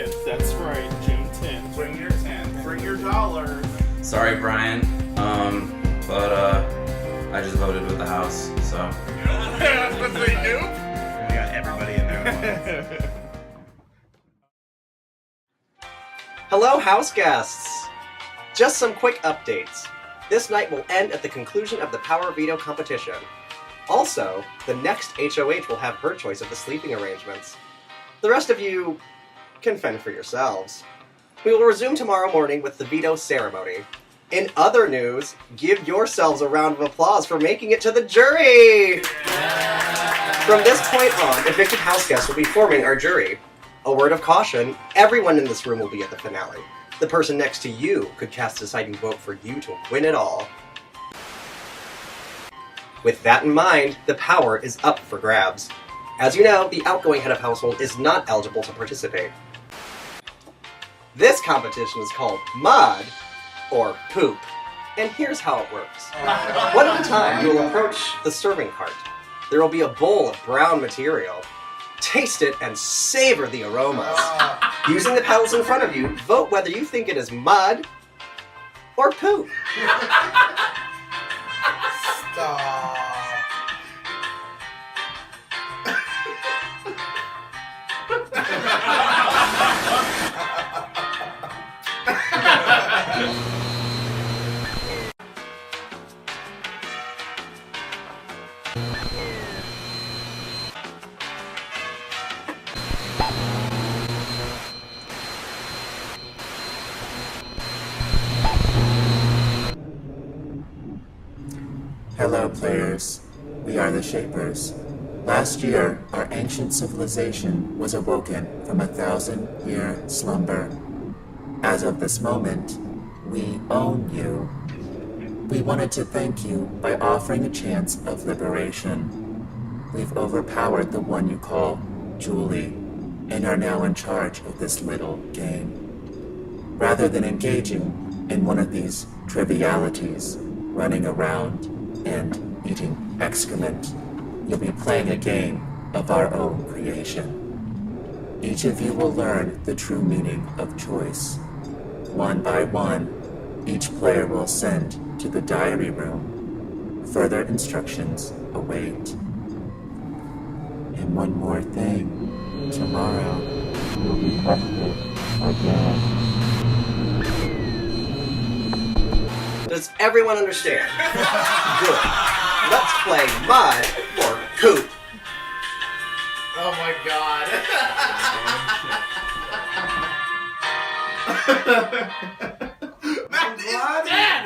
10th. That's right, June 10th. Bring your 10, bring your dollars. Sorry, Brian. But I just voted with the house, so. That's what they do? We got everybody in there at once. Hello, house guests! Just some quick updates. This night will end at the conclusion of the Power Veto competition. Also, the next HOH will have her choice of the sleeping arrangements. The rest of you can fend for yourselves. We will resume tomorrow morning with the veto ceremony. In other news, give yourselves a round of applause for making it to the jury! From this point on, evicted house guests will be forming our jury. A word of caution, everyone in this room will be at the finale. The person next to you could cast a deciding vote for you to win it all. With that in mind, the power is up for grabs. As you know, the outgoing head of household is not eligible to participate. This competition is called Mud or Poop, and here's how it works. One at a time, you will approach the serving cart. There will be a bowl of brown material. Taste it and savor the aromas. Using the paddles in front of you, vote whether you think it is mud or poop. Stop. Hello, players. We are the Shapers. Last year, our ancient civilization was awoken from a 1,000-year slumber. As of this moment, we own you. We wanted to thank you by offering a chance of liberation. We've overpowered the one you call Julie, and are now in charge of this little game. Rather than engaging in one of these trivialities, running around and eating excrement, you'll be playing a game of our own creation. Each of you will learn the true meaning of choice. One by one, each player will send to the diary room. Further instructions await. And one more thing, tomorrow you'll be tested again. Does everyone understand? Good. Let's play mud or poop. Oh my god. Matt is dead!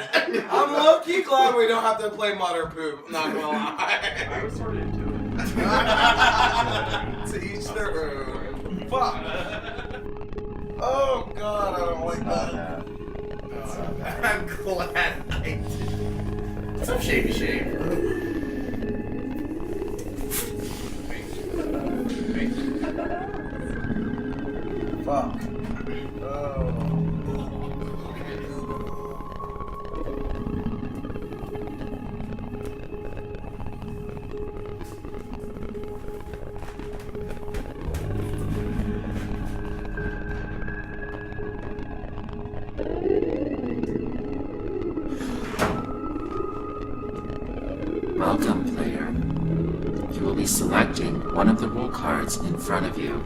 I'm low-key glad we don't have to play mud or poop, I'm not gonna lie. I was sort of into it. To each their own. Fuck. Oh god, I don't like that. I'm glad I did. Some shavy shave. Fuck. Oh. Welcome, player. You will be selecting one of the role cards in front of you.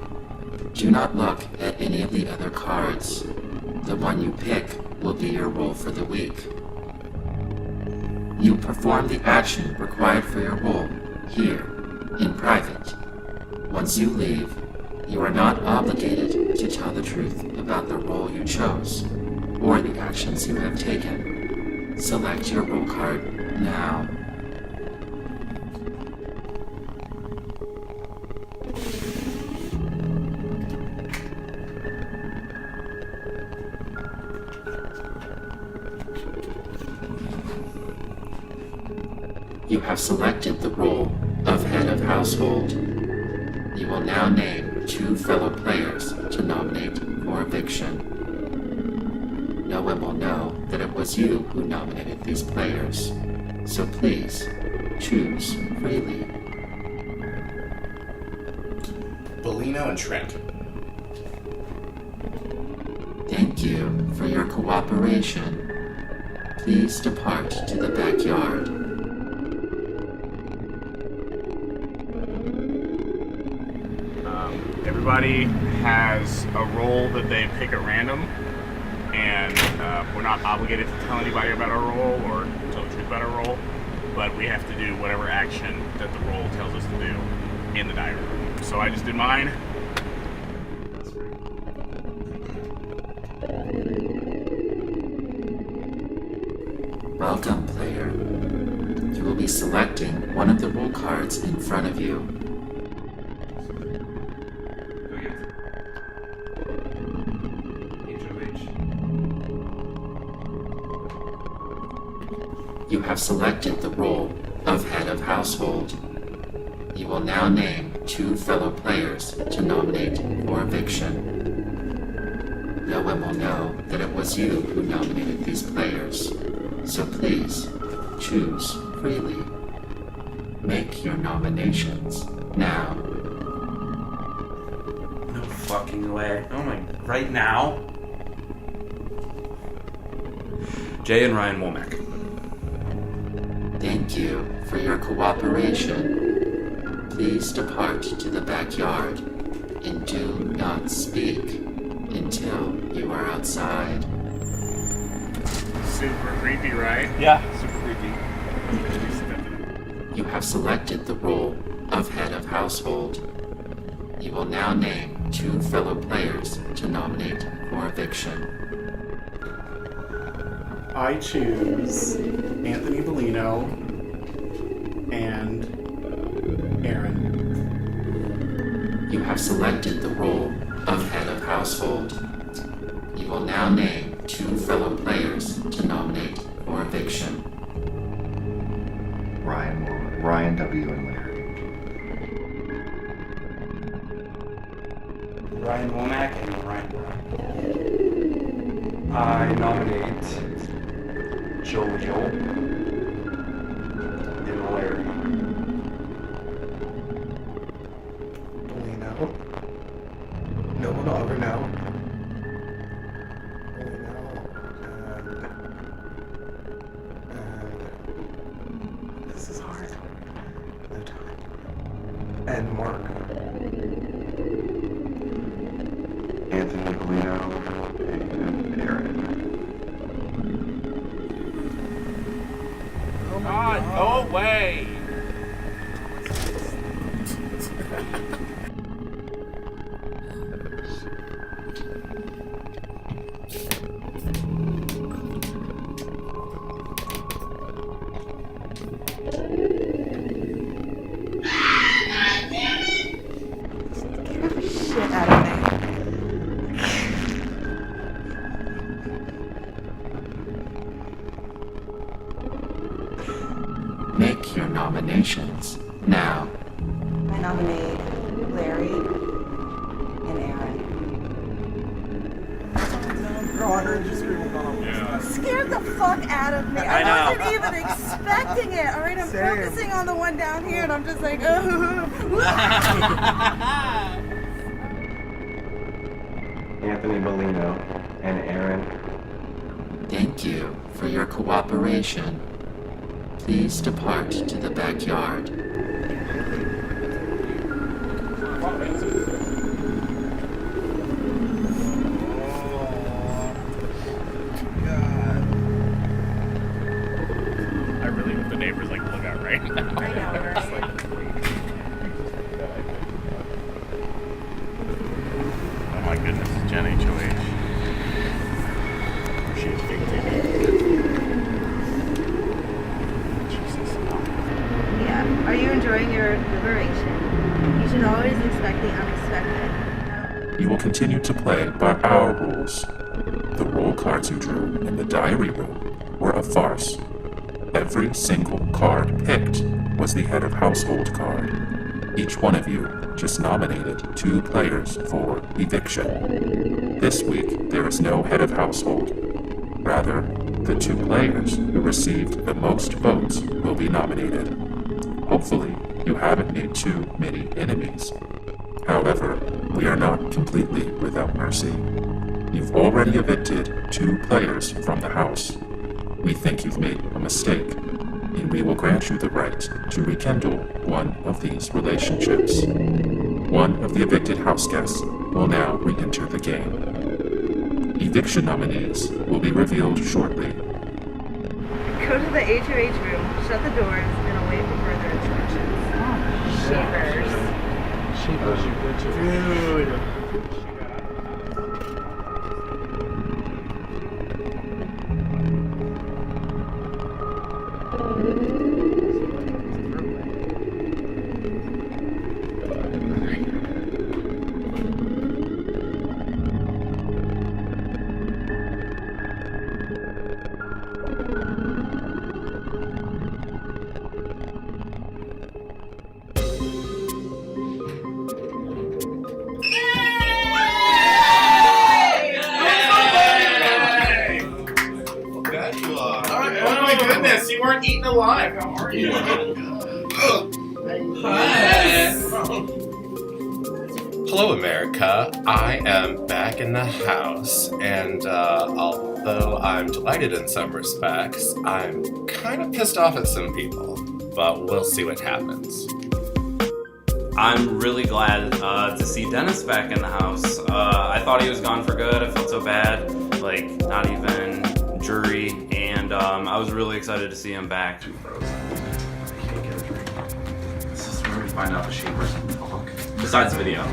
Do not look at any of the other cards. The one you pick will be your role for the week. You perform the action required for your role here, in private. Once you leave, you are not obligated to tell the truth about the role you chose, or the actions you have taken. Select your role card now. You have selected the role of head of household. You will now name 2 fellow players to nominate for eviction. No one will know that it was you who nominated these players, so please choose freely. Bellino and Trent. cooperation. Please depart to the backyard. Everybody has a role that they pick at random, and we're not obligated to tell anybody about our role or tell the truth about our role, but we have to do whatever action that the role tells us to do in the diary room. So I just did mine. Welcome, player. You will be selecting one of the role cards in front of you. You have selected the role of head of household. You will now name 2 fellow players to nominate for eviction. No one will know that it was you who nominated these players, so please choose freely. Make your nominations now. No fucking way. Oh my, right now? Jay and Ryan Womack. Thank you for your cooperation. Please depart to the backyard and do not speak until you are outside. Super creepy, right? Yeah, super creepy. You have selected the role of head of household. You will now name 2 fellow players to nominate for eviction. I choose Anthony Bellino and Aaron. You have selected the role of head of household. You will now name 2 fellow players to nominate for eviction. Ryan W. and Larry. Ryan Womack and Ryan Womack. I nominate Jojo and Larry. Bellino. No one will ever know. This is hard. No time. And Mark. Anthony Bellino and Aaron. God, go away! Shit out of me. Make your nominations now. I nominate Larry and Aaron. Girl, I heard you screaming on Scared the fuck out of me. I know. wasn't even expecting it. All right, I'm focusing on the one down here, and I'm just like, Anthony Bellino and Aaron. Thank you for your cooperation. Please depart to the backyard. I really hope the neighbors look out right now. I know, right? It's like, oh my goodness, Jen HOH. She's evicted. Jesus. Yeah. Are you enjoying your liberation? You should always expect the unexpected. You will continue to play by our rules. The roll cards you drew in the diary room were a farce. Every single card picked was the head of household card. Each one of you just nominated 2 players for eviction. This week, there is no head of household. Rather, the 2 players who received the most votes will be nominated. Hopefully, you haven't made too many enemies. However, we are not completely without mercy. You've already evicted 2 players from the house. We think you've made a mistake, and we will grant you the right to rekindle one of these relationships. One of the evicted house guests will now re-enter the game. Eviction nominees will be revealed shortly. Go to the HOH room, shut the doors, and await for further instructions. Shapers. Dude. Oh my goodness, you weren't eaten alive. How are you? Hello, America. I am back in the house, and although I'm delighted in some respects, I'm kind of pissed off at some people, but we'll see what happens. I'm really glad to see Dennis back in the house. I thought he was gone for good. I felt so bad, like not even jury, and I was really excited to see him back. This is where we find out the shapers in the book. Besides video.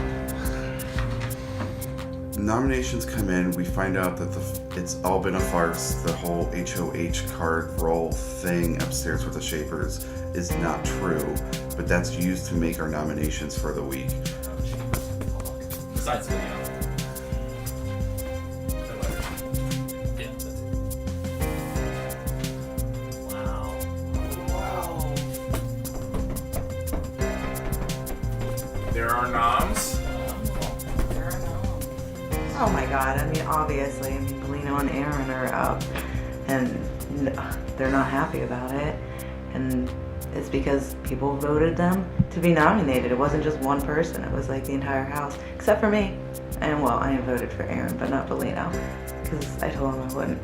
Nominations come in, we find out that it's all been a farce. The whole HOH card roll thing upstairs with the shapers is not true, but that's used to make our nominations for the week. Besides video. There are noms. Oh my god, I mean, obviously, Bellino and Aaron are up, and they're not happy about it, and it's because people voted them to be nominated. It wasn't just one person, it was like the entire house, except for me. And well, I voted for Aaron, but not Bellino, because I told him I wouldn't.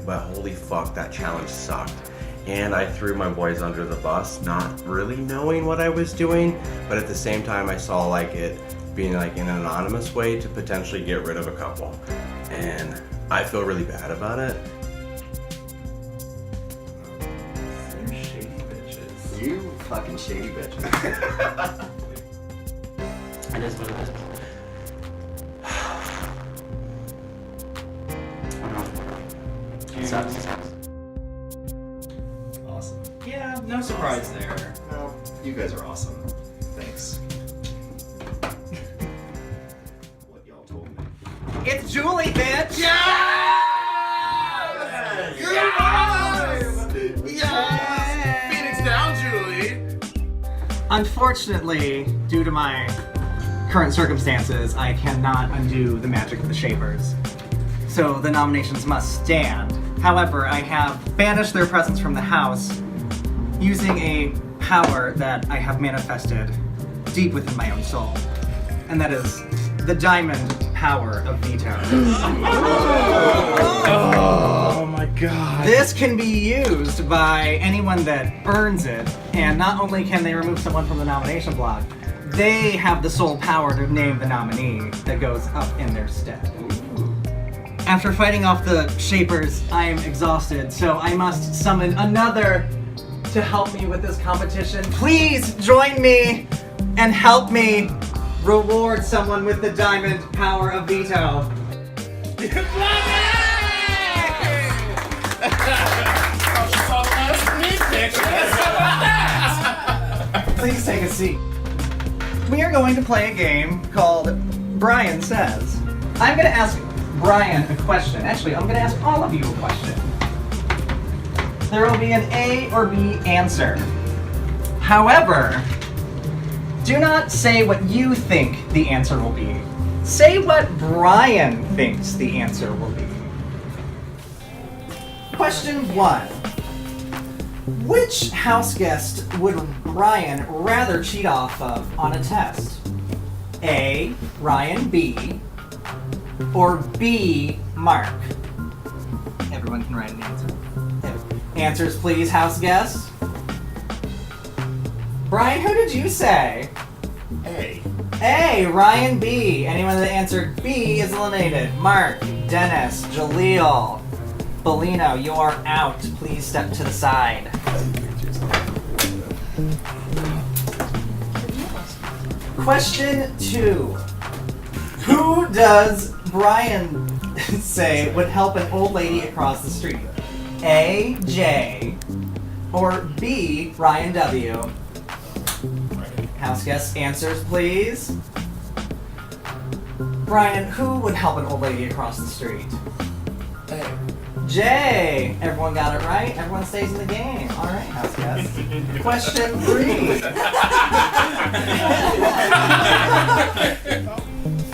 But holy fuck, that challenge sucked. And I threw my boys under the bus, not really knowing what I was doing, but at the same time I saw like it being like in an anonymous way to potentially get rid of a couple. And I feel really bad about it. You're shady bitches. You fucking shady bitches. It is what it is. Sucks. Awesome. Yeah, no surprise there. No, you guys are awesome. Thanks. What y'all told me. It's Julie, bitch! Yes! Yes! Phoenix down, Julie! Unfortunately, due to my current circumstances, I cannot undo the magic of the Shapers. So the nominations must stand. However, I have banished their presence from the house using a power that I have manifested deep within my own soul. And that is the diamond power of Veto. Oh my god. This can be used by anyone that earns it, and not only can they remove someone from the nomination block, they have the sole power to name the nominee that goes up in their stead. After fighting off the Shapers, I am exhausted, so I must summon another to help me with this competition. Please join me and help me reward someone with the diamond power of Veto. Please take a seat. We are going to play a game called Brian Says. I'm going to ask Brian a question. Actually, I'm going to ask all of you a question. There will be an A or B answer. However, do not say what you think the answer will be. Say what Brian thinks the answer will be. Question 1. Which house guest would Ryan rather cheat off of on a test? A. Ryan B. Or B. Mark? Everyone can write an answer. Answers, please, house guests. Brian, who did you say? A. A. Ryan B. Anyone that answered B is eliminated. Mark, Dennis, Jaleel, Bellino, you are out. Please step to the side. Question 2. Who does Brian say would help an old lady across the street? A. J. Or B. Ryan W. House guest answers, please. Brian, who would help an old lady across the street? A. J. Everyone got it right. Everyone stays in the game. All right, house guests. Question 3.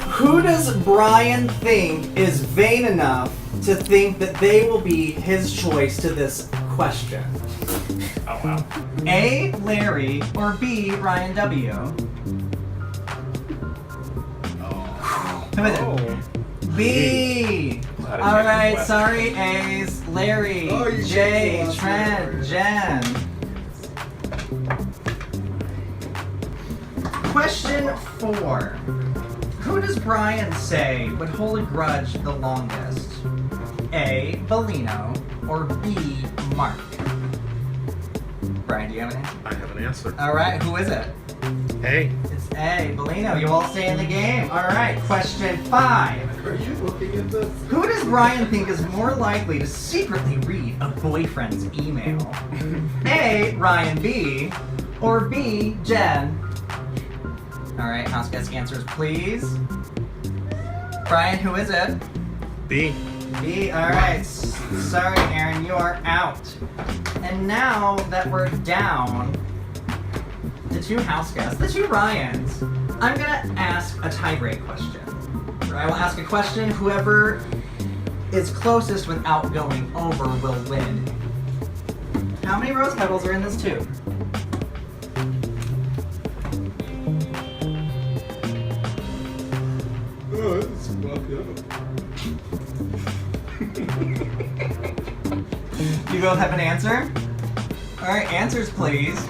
Who does Brian think is vain enough to think that they will be his choice to this question? Oh, wow. A. Larry or B. Ryan W. Who is it? B. All right, sorry, A's. Larry, Jay, Trent, Jen. Question 4. Who does Brian say would hold a grudge the longest? A. Bellino or B. Mark? Brian, do you have an answer? I have an answer. All right, who is it? A. It's A. Bellino, you all stay in the game. All right, question 5. Are you looking at this? Who does Brian think is more likely to secretly read a boyfriend's email? A. Ryan B. Or B. Jen? All right, house guest answers, please. Brian, who is it? B. B. All right. Sorry, Aaron, you are out. And now that we're down to 2 house guests, the 2 Ryans, I'm gonna ask a tiebreak question. I will ask a question. Whoever is closest without going over will win. How many rose petals are in this tube? Oh, it's fucked Do you both have an answer? All right, answers please.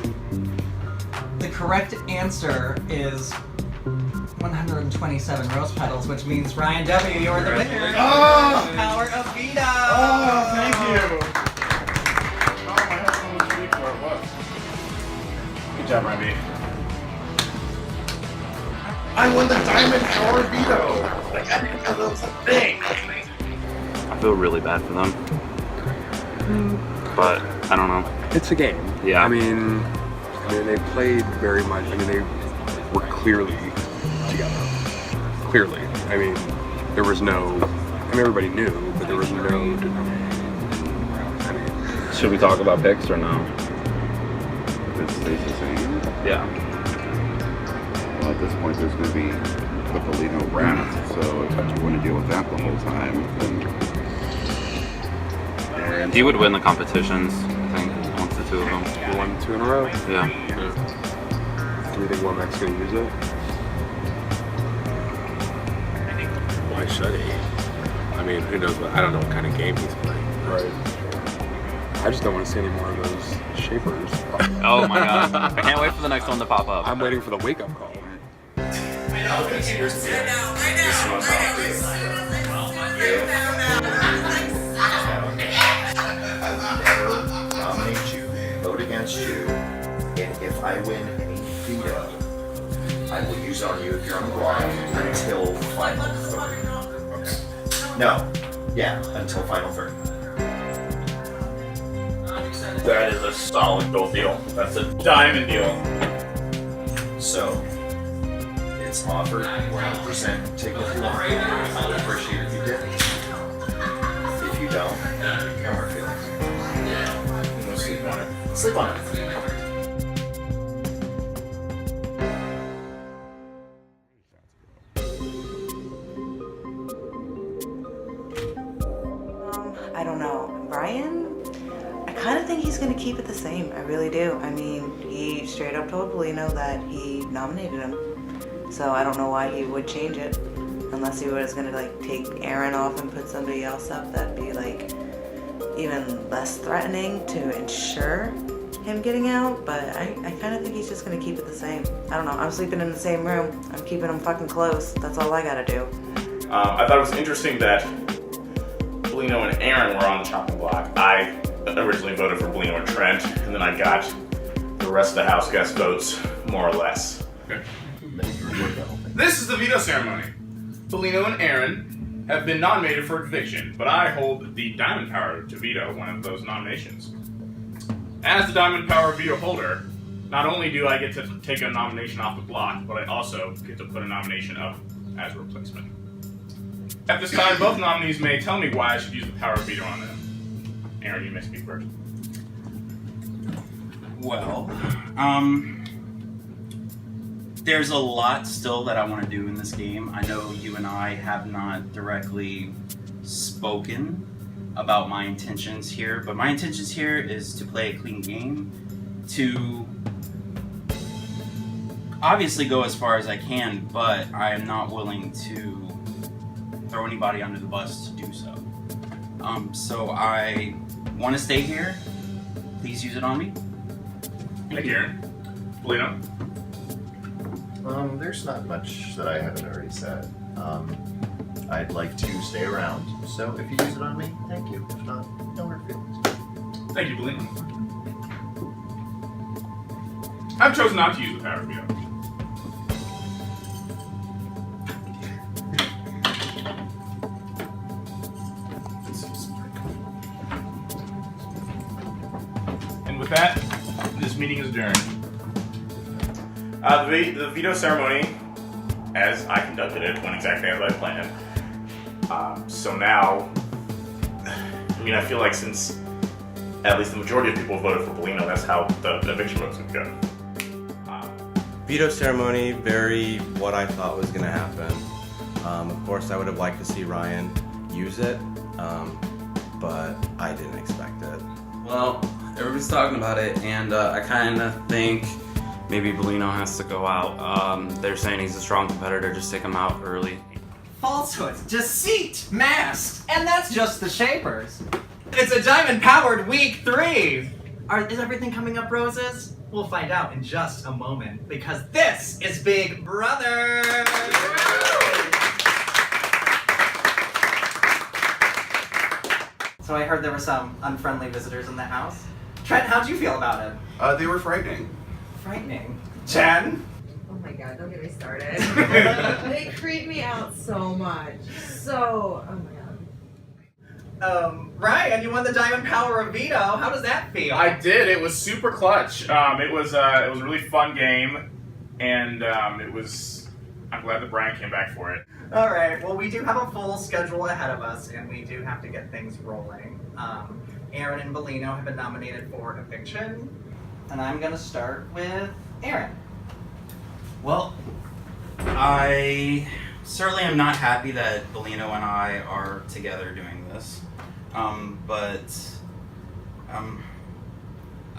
The correct answer is 127 rose petals, which means Ryan W., you're the winner. Oh! Power of Veto! Oh, thank you. Oh, my husband was weak where it was. Good job, Randy. I won the Diamond Power Veto! Like, I didn't know that was a thing! I feel really bad for them. But, I don't know. It's a game. Yeah. I mean, they played very much. I mean, they were clearly together. Clearly. I mean, there was no. I mean, everybody knew, but there was no. I mean, should we talk about picks or no? If it stays the same. Yeah. Well, at this point, there's going to be the Bellino rat, so if you want to deal with that the whole time, then. He would win the competitions, I think, once the 2 of them. we won 2 in a row. Yeah. Do you think Womack's going to use it? Why should he? I mean, who knows what, I don't know what kind of game he's playing. Right. I just don't want to see any more of those shapers. Oh my god. I can't wait for the next one to pop up. I'm waiting for the wake-up call. Nominate you, vote against you, and if I win a veto, I will use on you if you're on the block until final 30. Okay. No, yeah, until final 30. That is a solid gold deal. That's a diamond deal. So, it's offered 100%. Take what you want. I would appreciate it if you did. If you don't, no hard feelings. Sleep on it. Sleep on it. I don't know. Brian? I kind of think he's going to keep it the same. I really do. I mean, he straight up told Bellino that he nominated him. So I don't know why he would change it. Unless he was gonna like take Aaron off and put somebody else up, that'd be like even less threatening to ensure him getting out. But I kind of think he's just gonna keep it the same. I don't know. I'm sleeping in the same room. I'm keeping him fucking close. That's all I gotta do. I thought it was interesting that Bellino and Aaron were on the chopping block. I originally voted for Bellino and Trent, and then I got the rest of the house guest votes, more or less. Okay. This is the veto ceremony. Bellino and Aaron have been nominated for eviction, but I hold the diamond power to veto one of those nominations. As the diamond power veto holder, not only do I get to take a nomination off the block, but I also get to put a nomination up as a replacement. At this time, both nominees may tell me why I should use the power of veto on them. Aaron, you may speak first. Well, there's a lot still that I want to do in this game. I know you and I have not directly spoken about my intentions here, but my intentions here is to play a clean game, to obviously go as far as I can, but I am not willing to throw anybody under the bus to do so. So I want to stay here. Please use it on me. Thank you, Aaron. Bellino? There's not much that I haven't already said. I'd like to stay around, so if you use it on me, thank you. If not, no hard feelings. Thank you, Bellino. I've chosen not to use the power of veto. And with that, this meeting is adjourned. The veto ceremony, as I conducted it, went exactly as I planned. So now, I mean, I feel like since at least the majority of people voted for Bellino, that's how the eviction votes would go. Veto ceremony, very what I thought was going to happen. Of course, I would have liked to see Ryan use it, but I didn't expect it. Well, everybody's talking about it, and I kind of think maybe Bellino has to go out. They're saying he's a strong competitor, just take him out early. Falsehoods, deceit, masks, and that's just the Shapers. It's a diamond-powered week 3. Is everything coming up roses? We'll find out in just a moment, because this is Big Brother! So I heard there were some unfriendly visitors in the house. Trent, how'd you feel about it? They were frightening. Frightening. Jen? Oh my god, don't get me started. They creep me out so much. Oh my god. Ryan, you won the Diamond Power of Veto. How does that feel? I did. It was super clutch. It was a really fun game, and I'm glad that Brian came back for it. All right. Well, we do have a full schedule ahead of us, and we do have to get things rolling. Aaron and Bellino have been nominated for eviction, and I'm gonna start with Aaron. Well, I certainly am not happy that Bellino and I are together doing this.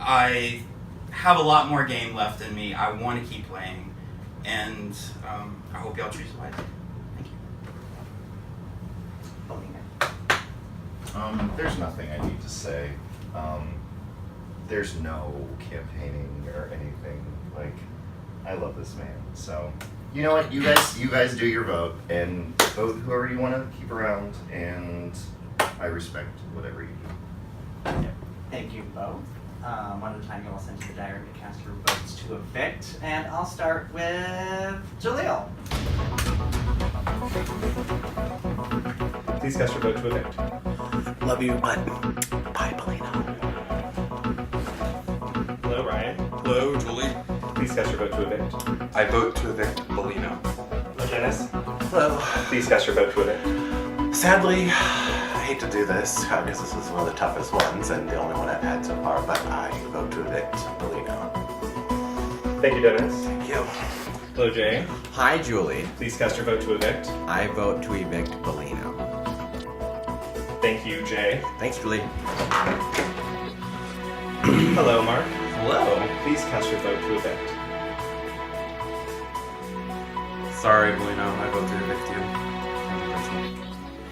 I have a lot more game left in me. I want to keep playing, and I hope y'all choose wisely. There's nothing I need to say. There's no campaigning or anything. Like, I love this man. So, you know what? You guys do your vote and vote whoever you want to keep around, and I respect whatever you do. Yeah. Thank you both. One at a time, you'll send to the diary to cast your votes to evict, and I'll start with Jaleel. Please cast your vote to evict. Love you, but bye, Bellino. Hello, Ryan. Hello, Julie. Please cast your vote to evict. I vote to evict Bellino. Hello, Dennis. Hello. Please cast your vote to evict. Sadly, I hate to do this because this is one of the toughest ones and the only one I've had so far, but I vote to evict Bellino. Thank you, Dennis. Thank you. Hello, Jay. Hi, Julie. Please cast your vote to evict. I vote to evict Bellino. Thank you, Jay. Thanks, Julie. Hello, Mark. Hello. Please cast your vote to evict. Sorry, Belino. I vote to evict you.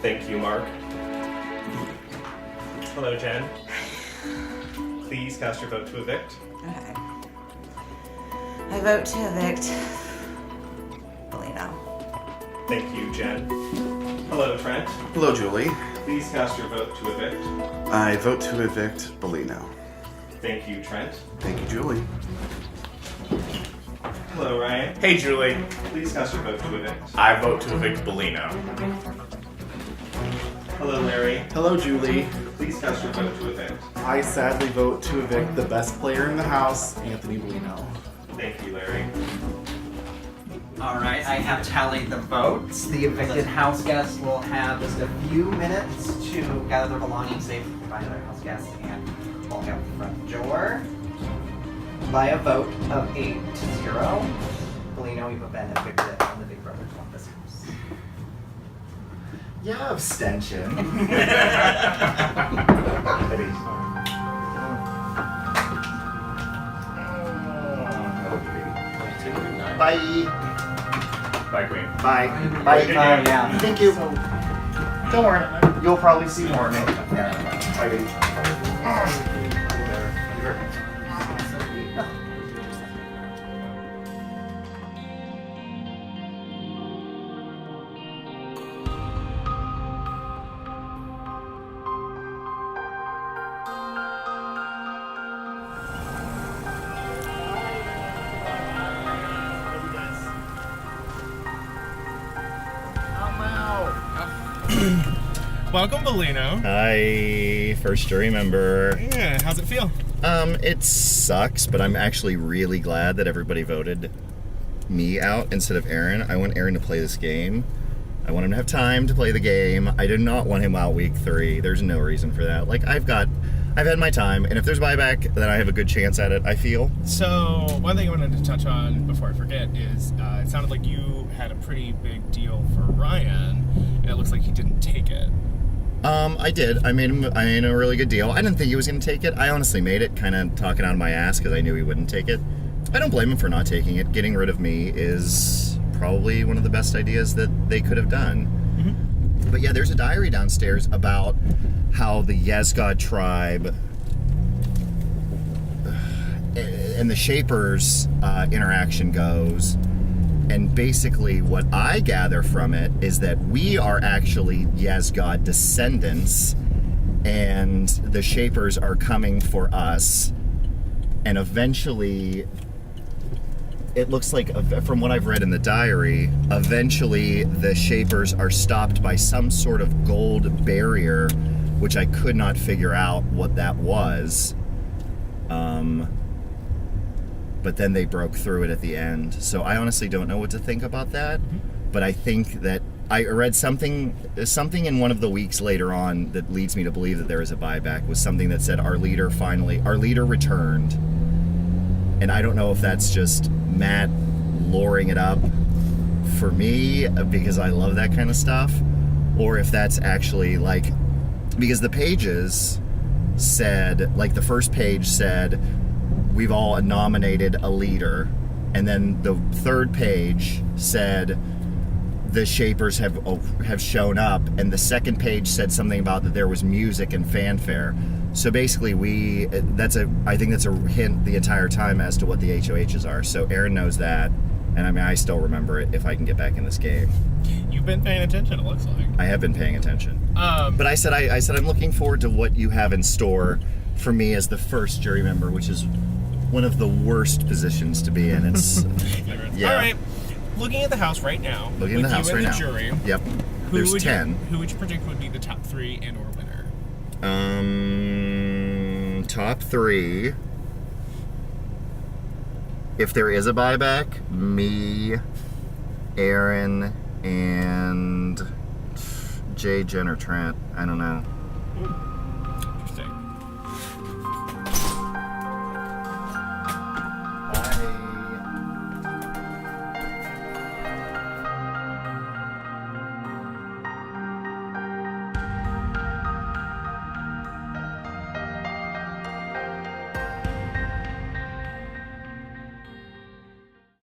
Thank you, Mark. Hello, Jen. Please cast your vote to evict. Okay. I vote to evict Belino. Thank you, Jen. Hello, Trent. Hello, Julie. Please cast your vote to evict. I vote to evict Belino. Thank you, Trent. Thank you, Julie. Hello, Ryan. Hey, Julie. Please cast your vote to evict. I vote to evict Belino. Hello, Larry. Hello, Julie. Please cast your vote to evict. I sadly vote to evict the best player in the house, Anthony Belino. Thank you, Larry. Alright, I have tallied the votes. The evicted house guests will have just a few minutes to gather their belongings safely by their house guests and walk out the front door. By a vote of 8-0, Belino, you've been evicted from the Big Brother Columbus house. Yeah, abstention. Bye. Bye, Queen. Bye. Bye. Yeah. Thank you. Don't worry. You'll probably see more of me. Bye, baby. Welcome, Belino. Hi, first jury member. Yeah, how's it feel? It sucks, but I'm actually really glad that everybody voted me out instead of Aaron. I want Aaron to play this game. I want him to have time to play the game. I did not want him out week 3. There's no reason for that. Like, I've had my time, and if there's buyback, then I have a good chance at it, I feel. So, one thing I wanted to touch on before I forget is it sounded like you had a pretty big deal for Ryan, and it looks like he didn't take it. I did. I made a really good deal. I didn't think he was going to take it. I honestly made it, kind of talking out of my ass because I knew he wouldn't take it. I don't blame him for not taking it. Getting rid of me is probably one of the best ideas that they could have done. Mm-hmm. But yeah, there's a diary downstairs about how the Yezgod tribe and the Shapers interaction goes. And basically what I gather from it is that we are actually Yezgod descendants and the Shapers are coming for us. And eventually, it looks like, from what I've read in the diary, eventually the Shapers are stopped by some sort of gold barrier, which I could not figure out what that was. But then they broke through it at the end. So I honestly don't know what to think about that. But I think that I read something in one of the weeks later on that leads me to believe that there is a buyback, was something that said our leader returned. And I don't know if that's just Matt luring it up for me because I love that kind of stuff, or if that's actually like, because the pages said, like the first page said, we've all nominated a leader, and then the third page said the Shapers have shown up, and the second page said something about that there was music and fanfare. So basically, I think that's a hint the entire time as to what the HOHs are. So Aaron knows that, and I mean, I still remember it if I can get back in this game. You've been paying attention, it looks like. I have been paying attention. But I said I'm looking forward to what you have in store for me as the first jury member, which is one of the worst positions to be in. It's yeah. All right. Looking at the house right now. Looking at the house right now. Jury, yep. There's 10. Who would you predict would be the top 3 and or winner? Top 3. If there is a buyback, me, Aaron, and Jay, Jen, or Trent. I don't know.